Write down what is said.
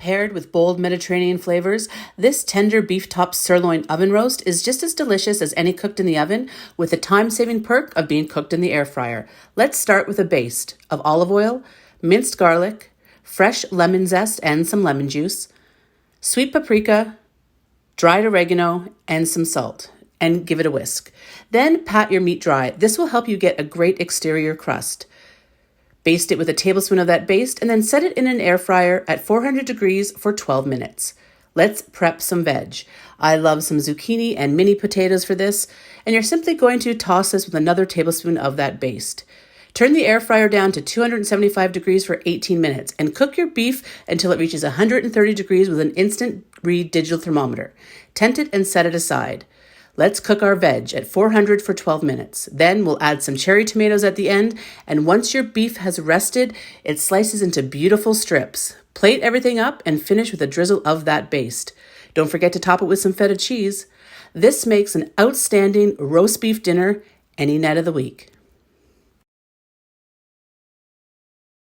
Paired with bold Mediterranean flavors, this tender beef top sirloin oven roast is just as delicious as any cooked in the oven, with the time-saving perk of being cooked in the air fryer. Let's start with a baste of olive oil, minced garlic, fresh lemon zest and some lemon juice, sweet paprika, dried oregano, and some salt, and give it a whisk. Then pat your meat dry. This will help you get a great exterior crust. Baste it with a tablespoon of that baste and then set it in an air fryer at 400 degrees for 12 minutes. Let's prep some veg. I love some zucchini and mini potatoes for this, and you're simply going to toss this with another tablespoon of that baste. Turn the air fryer down to 275 degrees for 18 minutes and cook your beef until it reaches 130 degrees with an instant read digital thermometer. Tent it and set it aside. Let's cook our veg at 400 for 12 minutes. Then we'll add some cherry tomatoes at the end, and once your beef has rested, it slices into beautiful strips. Plate everything up and finish with a drizzle of that baste. Don't forget to top it with some feta cheese. This makes an outstanding roast beef dinner any night of the week.